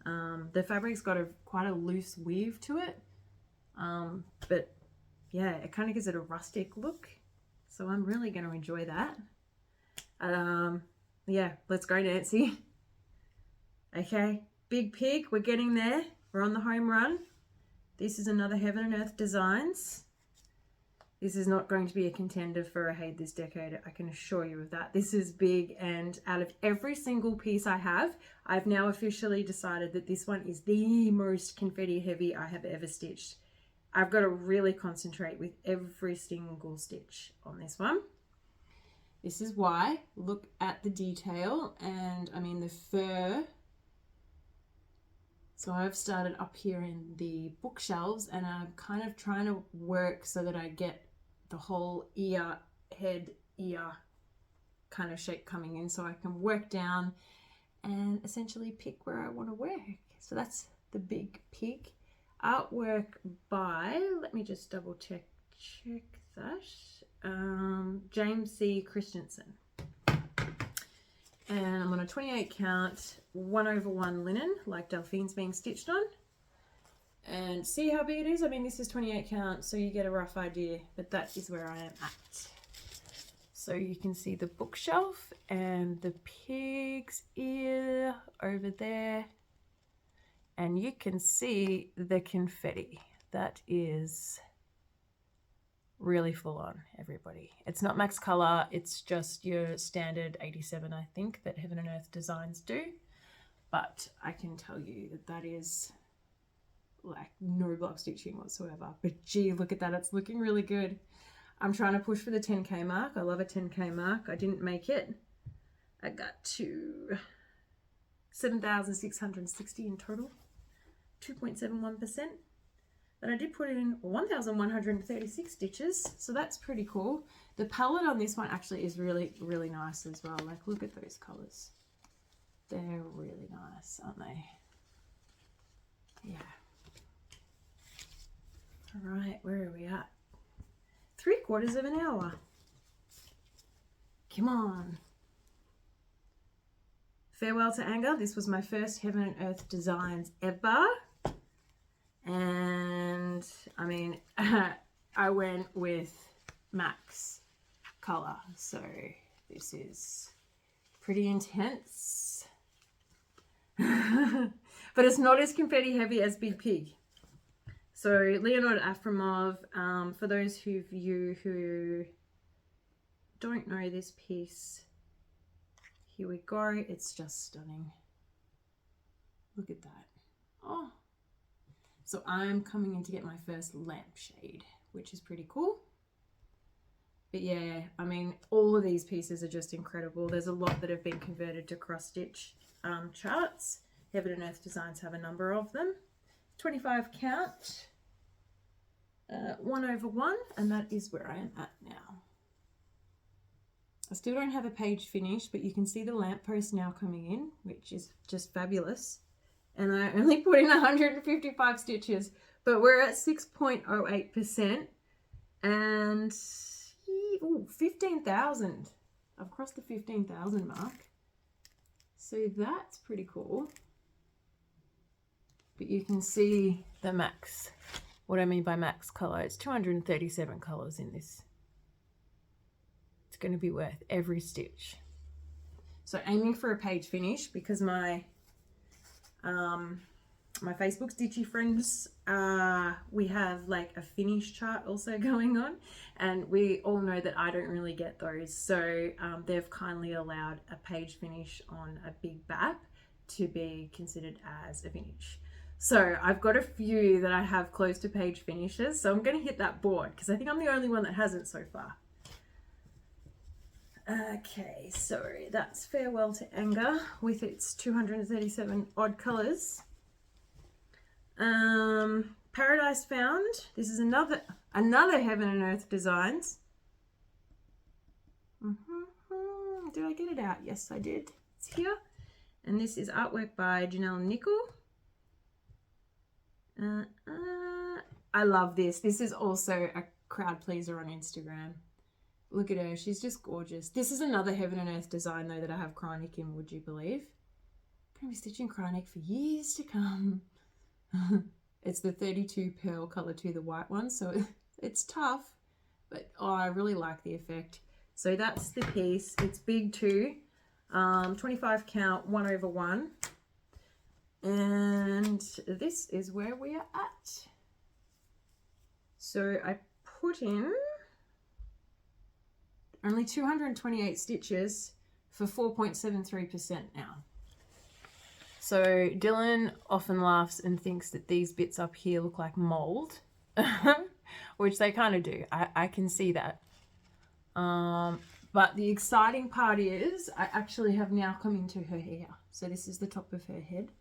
The fabric's got quite a loose weave to it. But yeah, it kind of gives it a rustic look. So I'm really going to enjoy that. Yeah, let's go, Nancy. Okay, Big Pig, we're getting there. We're on the home run. This is another Heaven and Earth Designs. This is not going to be a contender for a Hate This Decade, I can assure you of that. This is big, and out of every single piece I have, I've now officially decided that this one is the most confetti heavy I have ever stitched. I've got to really concentrate with every single stitch on this one. This is why, look at the detail, and I mean the fur. So I've started up here in the bookshelves, and I'm kind of trying to work so that I get the whole ear, head, ear kind of shape coming in, so I can work down and essentially pick where I want to work. So that's the Big Pig. Artwork by, let me just double check that. James C. Christensen. And I'm on a 28 count, 1 over 1 linen, like Delphine's being stitched on. And see how big it is? I mean, this is 28 count, so you get a rough idea, but that is where I am at. So you can see the bookshelf and the pig's ear over there. And you can see the confetti. That is really full on, everybody. It's not max color, it's just your standard 87, I think, that Heaven and Earth Designs do. But I can tell you that that is like no block stitching whatsoever. But gee, look at that, it's looking really good. I'm trying to push for the 10K mark. I love a 10K mark. I didn't make it. I got to 7,660 in total, 2.71%. But I did put in 1,136 stitches, so that's pretty cool. The palette on this one actually is really, really nice as well. Like, look at those colors. They're really nice, aren't they? Yeah. All right, where are we at? 3/4 of an hour. Come on. Farewell to Anger. This was my first Heaven and Earth Designs ever. And I mean, I went with max color. So this is pretty intense. But it's not as confetti heavy as Big Pig. So Leonard Afremov, for those of you who don't know this piece, here we go. It's just stunning. Look at that. Oh, so I'm coming in to get my first lampshade, which is pretty cool. But yeah, I mean, all of these pieces are just incredible. There's a lot that have been converted to cross stitch charts. Heaven and Earth Designs have a number of them. 25 count, 1/1, and that is where I am at now. I still don't have a page finished, but you can see the lamppost now coming in, which is just fabulous. And I only put in 155 stitches, but we're at 6.08%, and 15,000. I've crossed the 15,000 mark. So that's pretty cool. But you can see the max. What I mean by max color, it's 237 colors in this. It's going to be worth every stitch. So aiming for a page finish, because my my Facebook stitchy friends, we have like a finish chart also going on, and we all know that I don't really get those. So they've kindly allowed a page finish on a big BAP to be considered as a finish. So I've got a few that I have close to page finishes, so I'm going to hit that board because I think I'm the only one that hasn't so far. Okay, so that's Farewell to Anger with its 237 odd colours. Paradise Found. This is another Heaven and Earth Designs. Did I get it out? Yes, I did. It's here. And this is artwork by Janelle Nickel. I love this. This is also a crowd pleaser on Instagram. Look at her. She's just gorgeous. This is another Heaven and Earth design, though, that I have Chronic in, would you believe? I'm going to be stitching Chronic for years to come. It's the 32 pearl colour to the white one, so it's tough, but oh, I really like the effect. So that's the piece. It's big too. 25 count, 1/1. And this is where we are at. So I put in only 228 stitches for 4.73% now. So Dylan often laughs and thinks that these bits up here look like mold, which they kind of do. I can see that. But the exciting part is I actually have now come into her hair. So this is the top of her head,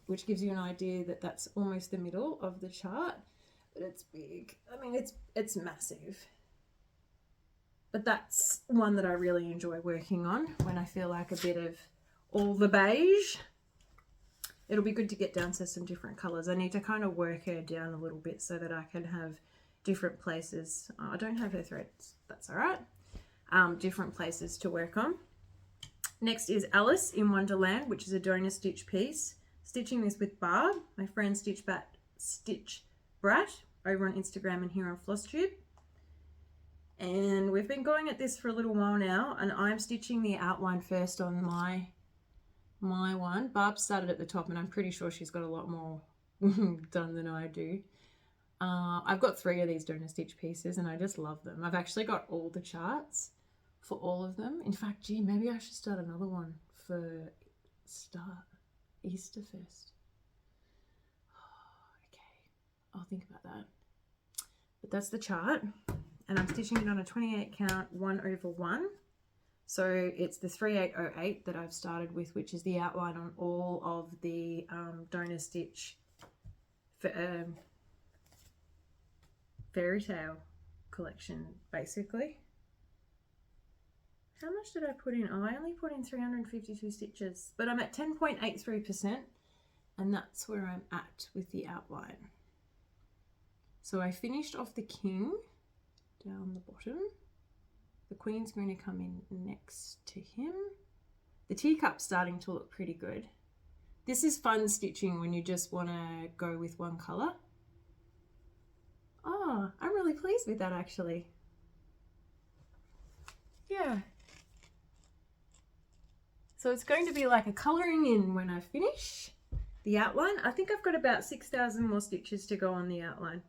which gives you an idea that that's almost the middle of the chart, but it's big. I mean, it's massive. But that's one that I really enjoy working on when I feel like a bit of all the beige. It'll be good to get down to some different colours. I need to kind of work her down a little bit so that I can have different places. Oh, I don't have her threads. That's all right. Different places to work on. Next is Alice in Wonderland, which is a donor stitch piece. Stitching this with Barb, my friend Stitch Brat, over on Instagram and here on Flosstube. And we've been going at this for a little while now, and I'm stitching the outline first on my one. Barb started at the top, and I'm pretty sure she's got a lot more done than I do. I've got 3 of these donor stitch pieces, and I just love them. I've actually got all the charts for all of them. In fact, gee, maybe I should start another one for Easter first. Okay, I'll think about that. But that's the chart. And I'm stitching it on a 28 count 1/1. So it's the 3808 that I've started with, which is the outline on all of the donor stitch for, fairy tale collection, basically. How much did I put in? Oh, I only put in 352 stitches, but I'm at 10.83%, and that's where I'm at with the outline. So I finished off the king down the bottom. The queen's going to come in next to him. The teacup's starting to look pretty good. This is fun stitching when you just want to go with one colour. Oh, Oh, I'm really pleased with that actually. Yeah. So it's going to be like a colouring in when I finish the outline. I think I've got about 6,000 more stitches to go on the outline.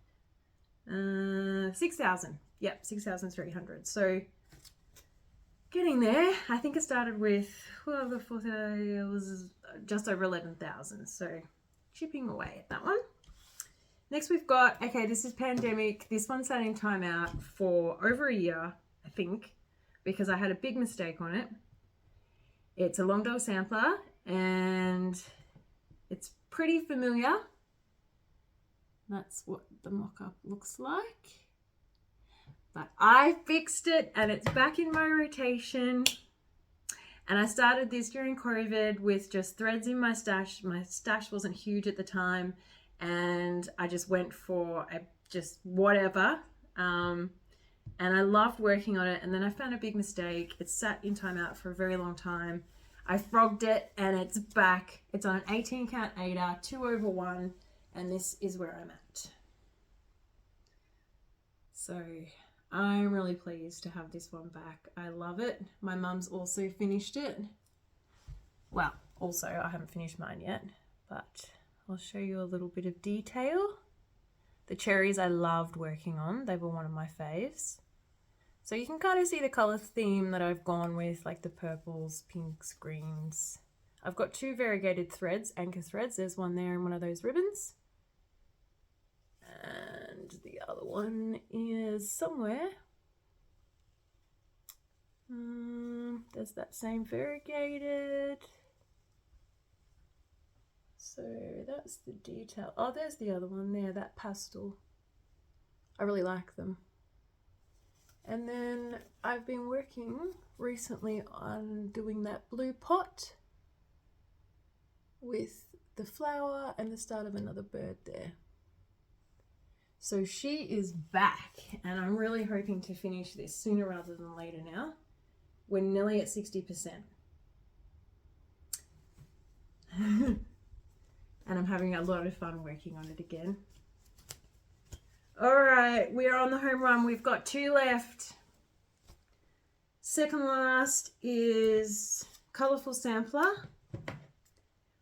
6,000. Yep, 6,300. So getting there. I think it started with, well, before it was just over 11,000. So chipping away at that one. Next we've got, okay, this is Pandemic. This one's sat in timeout for over a year, I think, because I had a big mistake on it. It's a long dog sampler and it's pretty familiar. That's what the mock-up looks like. But I fixed it and it's back in my rotation. And I started this during COVID with just threads in my stash. My stash wasn't huge at the time. And I just went for just whatever. And I loved working on it. And then I found a big mistake. It sat in timeout for a very long time. I frogged it and it's back. It's on an 18 count 8er, 2/1. And this is where I'm at. So I'm really pleased to have this one back. I love it. My mum's also finished it. Well, also I haven't finished mine yet, but I'll show you a little bit of detail. The cherries I loved working on. They were one of my faves. So you can kind of see the color theme that I've gone with, like the purples, pinks, greens. I've got two variegated threads, anchor threads. There's one there in one of those ribbons. And the other one is somewhere. There's that same variegated. So that's the detail. Oh, there's the other one there, that pastel. I really like them. And then I've been working recently on doing that blue pot with the flower and the start of another bird there. So she is back and I'm really hoping to finish this sooner rather than later now. We're nearly at 60%. And I'm having a lot of fun working on it again. All right, we are on the home run. We've got 2 left. Second last is Colourful Sampler,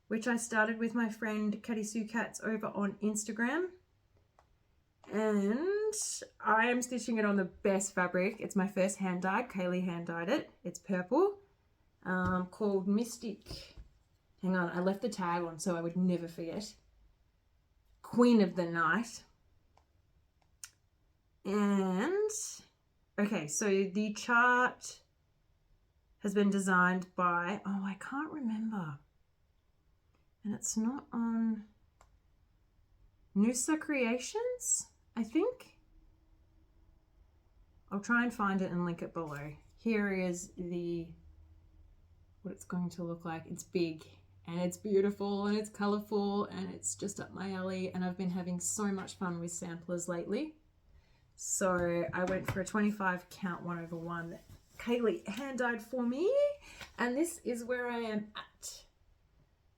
which I started with my friend Catty Sue Cats over on Instagram. And I am stitching it on the best fabric. It's my first hand dyed. Kaylee hand dyed it. It's purple, called Mystic. Hang on, I left the tag on so I would never forget. Queen of the Night. And okay, so the chart has been designed by, oh, I can't remember. And it's not on Noosa Creations, I think. I'll try and find it and link it below. Here is what it's going to look like. It's big and it's beautiful and it's colorful and it's just up my alley, and I've been having so much fun with samplers lately. So I went for a 25 count 1/1 that Kaylee hand dyed for me, and this is where I am at.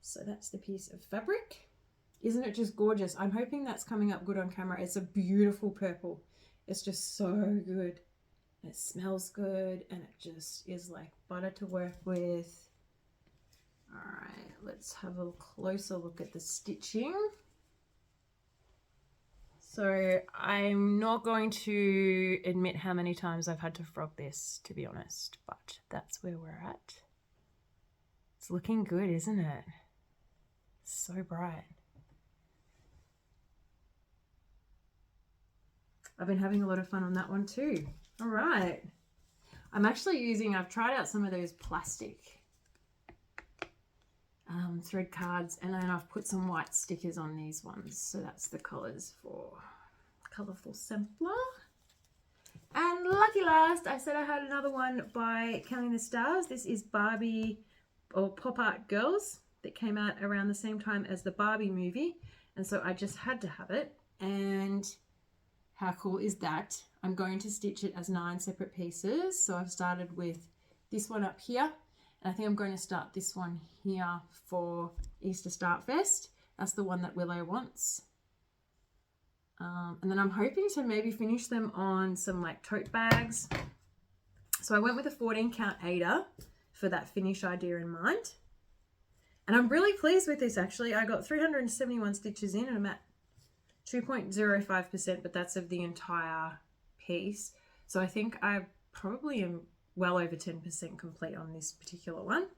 So that's the piece of fabric. Isn't it just gorgeous? I'm hoping that's coming up good on camera. It's a beautiful purple. It's just so good. It smells good and it just is like butter to work with. All right, let's have a closer look at the stitching. So I'm not going to admit how many times I've had to frog this, to be honest, but that's where we're at. It's looking good, isn't it? So bright. I've been having a lot of fun on that one too. All right. I'm actually using, I've tried out some of those plastic thread cards, and then I've put some white stickers on these ones. So that's the colors for Colourful Sampler. And lucky last, I said I had another one by Counting the Stars. This is Barbie or Pop Art Girls that came out around the same time as the Barbie movie. And so I just had to have it. And how cool is that? I'm going to stitch it as 9 separate pieces. So I've started with this one up here. And I think I'm going to start this one here for Easter Start Fest. That's the one that Willow wants. And then I'm hoping to maybe finish them on some like tote bags. So I went with a 14 count aider for that finish idea in mind. And I'm really pleased with this actually. I got 371 stitches in and I'm at 2.05%, but that's of the entire piece. So I think I probably am well over 10% complete on this particular one.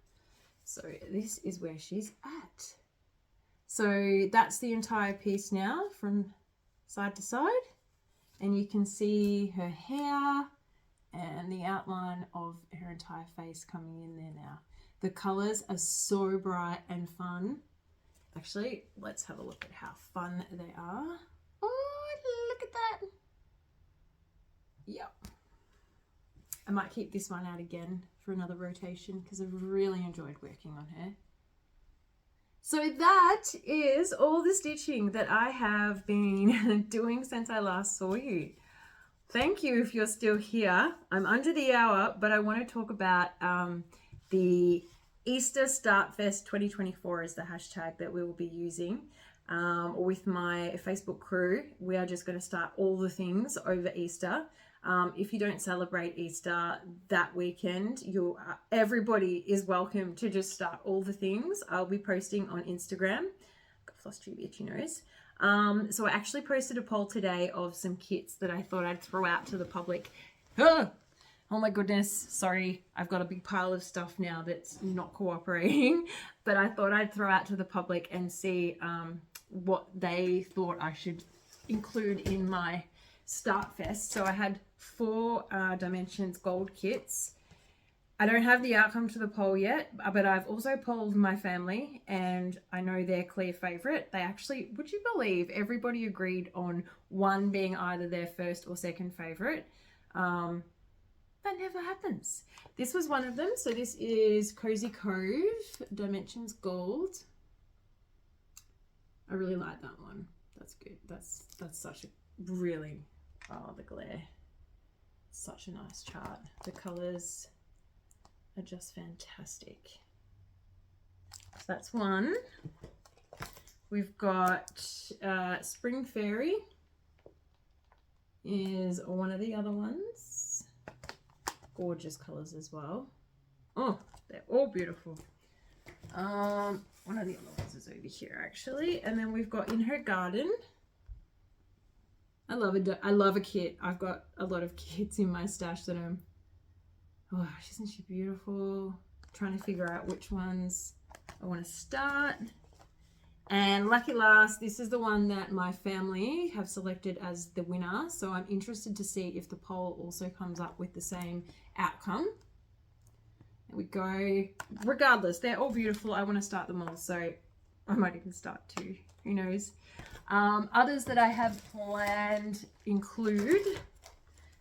So this is where she's at. So that's the entire piece now from side to side. And you can see her hair and the outline of her entire face coming in there now. The colors are so bright and fun. Actually, let's have a look at how fun they are. Oh, look at that. Yep. I might keep this one out again for another rotation because I've really enjoyed working on her. So that is all the stitching that I have been doing since I last saw you. Thank you if you're still here. I'm under the hour, but I want to talk about the Easter Start Fest 2024 is the hashtag that we will be using with my Facebook crew. We are just going to start all the things over Easter. If you don't celebrate Easter that weekend, everybody is welcome to just start all the things. I'll be posting on Instagram. Got Flosstube itchy nose. So I actually posted a poll today of some kits that I thought I'd throw out to the public. Oh my goodness, sorry, I've got a big pile of stuff now that's not cooperating, but I thought I'd throw out to the public and see what they thought I should include in my Start Fest. So I had 4 Dimensions gold kits. I don't have the outcome to the poll yet, but I've also polled my family and I know their clear favorite. They actually, would you believe, everybody agreed on one being either their first or second favorite. That never happens. This was one of them. So this is Cozy Cove Dimensions Gold. I really like that one. That's good. That's such a really, oh, the glare. Such a nice chart. The colors are just fantastic. So that's one. We've got Spring Fairy is one of the other ones. Gorgeous colors as well. Oh, they're all beautiful. One of the other ones is over here actually, and then we've got In Her Garden. I love a kit. I've got a lot of kits in my stash that oh, isn't she beautiful? Trying to figure out which ones I want to start. And lucky last, this is the one that my family have selected as the winner. So I'm interested to see if the poll also comes up with the same outcome. There we go. Regardless, they're all beautiful. I want to start them all. So I might even start 2. Who knows? Others that I have planned include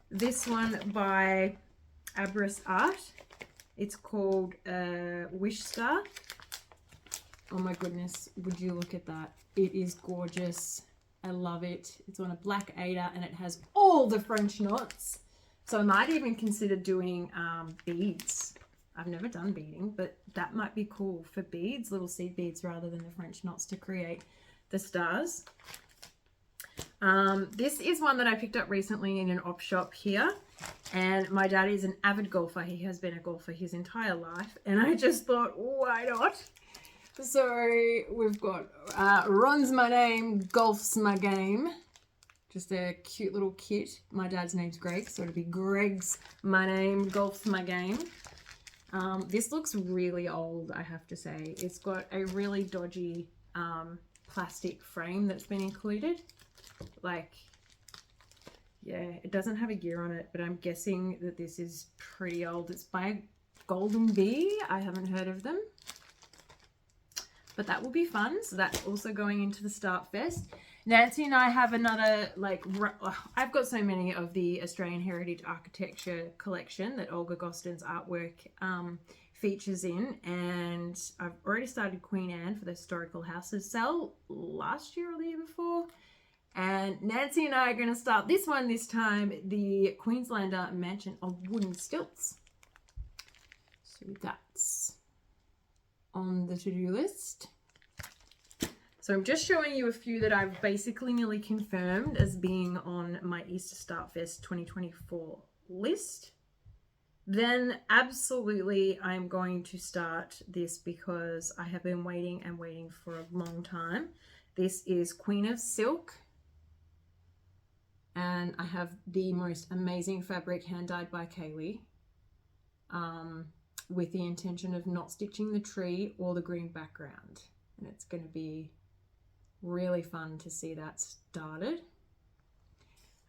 this one by Abris Art. It's called Wish Star. Oh my goodness, would you look at that? It is gorgeous. I love it. It's on a black Aida and it has all the French knots. So I might even consider doing beads. I've never done beading, but that might be cool for beads, little seed beads rather than the French knots to create the stars. This is one that I picked up recently in an op shop here. And my dad is an avid golfer. He has been a golfer his entire life. And I just thought, why not? So we've got Ron's my name, golf's my game. Just a cute little kit. My dad's name's Greg, so it'll be Greg's my name, golf's my game. This looks really old, I have to say. It's got a really dodgy plastic frame that's been included. Like, yeah, it doesn't have a gear on it, but I'm guessing that this is pretty old. It's by Golden Bee. I haven't heard of them. But that will be fun. So that's also going into the Start Fest. Nancy and I have another, like, I've got so many of the Australian Heritage Architecture collection that Olga Gostin's artwork features in. And I've already started Queen Anne for the Historical Houses sale last year or the year before. And Nancy and I are going to start this one this time, the Queenslander Mansion of Wooden Stilts. So that's on the to-do list. So I'm just showing you a few that I've basically nearly confirmed as being on my Easter Start Fest 2024 list. Then absolutely I'm going to start this because I have been waiting and waiting for a long time. This is Queen of Silk. And I have the most amazing fabric hand dyed by Kaylee, with the intention of not stitching the tree or the green background. And it's going to be really fun to see that started.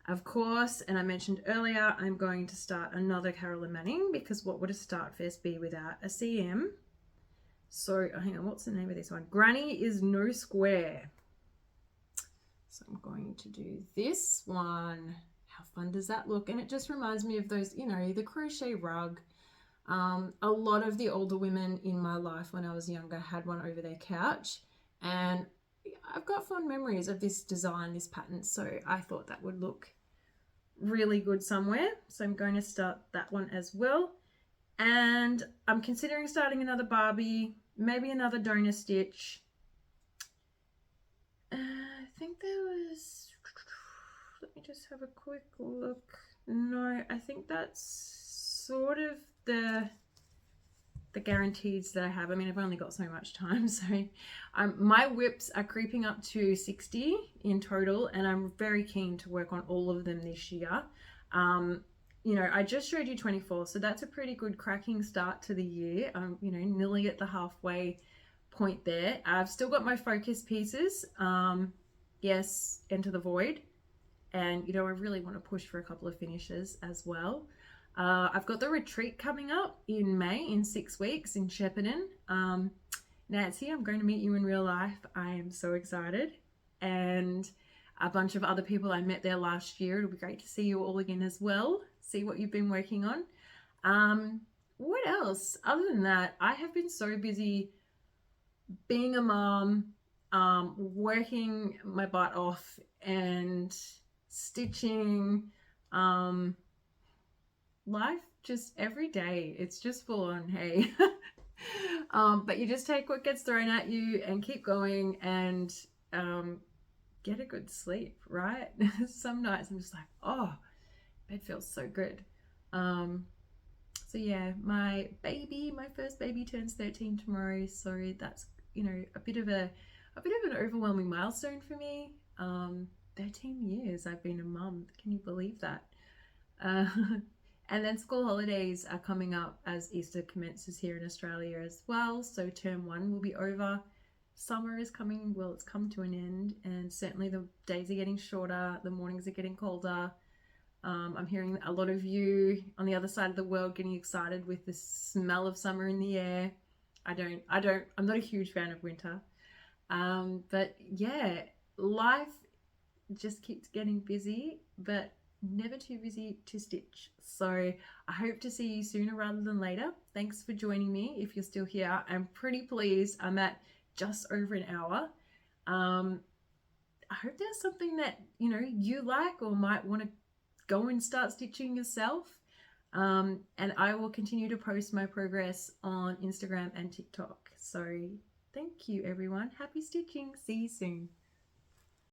Of course, and I mentioned earlier, I'm going to start another Carolyn Manning, because what would a Start Fest be without a CM? So hang on, what's the name of this one? Granny is no square. So I'm going to do this one. How fun does that look? And it just reminds me of those, you know, the crochet rug. A lot of the older women in my life when I was younger had one over their couch, and I've got fond memories of this design, this pattern, so I thought that would look really good somewhere. So I'm going to start that one as well. And I'm considering starting another Barbie, maybe another donor stitch. I think there was, let me just have a quick look. No, I think that's sort of the guarantees that I have. I mean, I've only got so much time, so my whips are creeping up to 60 in total, and I'm very keen to work on all of them this year. You know, I just showed you 24, so that's a pretty good cracking start to the year. You know, nearly at the halfway point there. I've still got my focus pieces. Yes, Enter the Void, and you know, I really want to push for a couple of finishes as well. I've got the retreat coming up in May in 6 weeks in Shepparton. Nancy, I'm going to meet you in real life. I am so excited. And a bunch of other people I met there last year. It'll be great to see you all again as well. See what you've been working on. What else? Other than that, I have been so busy being a mom, working my butt off and stitching, life just every day. It's just full on, hey. But you just take what gets thrown at you and keep going, and get a good sleep, right? Some nights I'm just like, oh, bed feels so good. So yeah, my first baby turns 13 tomorrow, so that's, you know, a bit of an overwhelming milestone for me. 13 years I've been a mum. Can you believe that? And then school holidays are coming up as Easter commences here in Australia as well. So term 1 will be over. Summer is coming, well, it's come to an end, and certainly the days are getting shorter, the mornings are getting colder. I'm hearing a lot of you on the other side of the world getting excited with the smell of summer in the air. I'm not a huge fan of winter. But yeah, life just keeps getting busy, but never too busy to stitch. So I hope to see you sooner rather than later. Thanks for joining me. If you're still here, I'm pretty pleased. I'm at just over an hour. I hope there's something that, you know, you like or might want to go and start stitching yourself. And I will continue to post my progress on Instagram and TikTok. So thank you, everyone. Happy stitching. See you soon.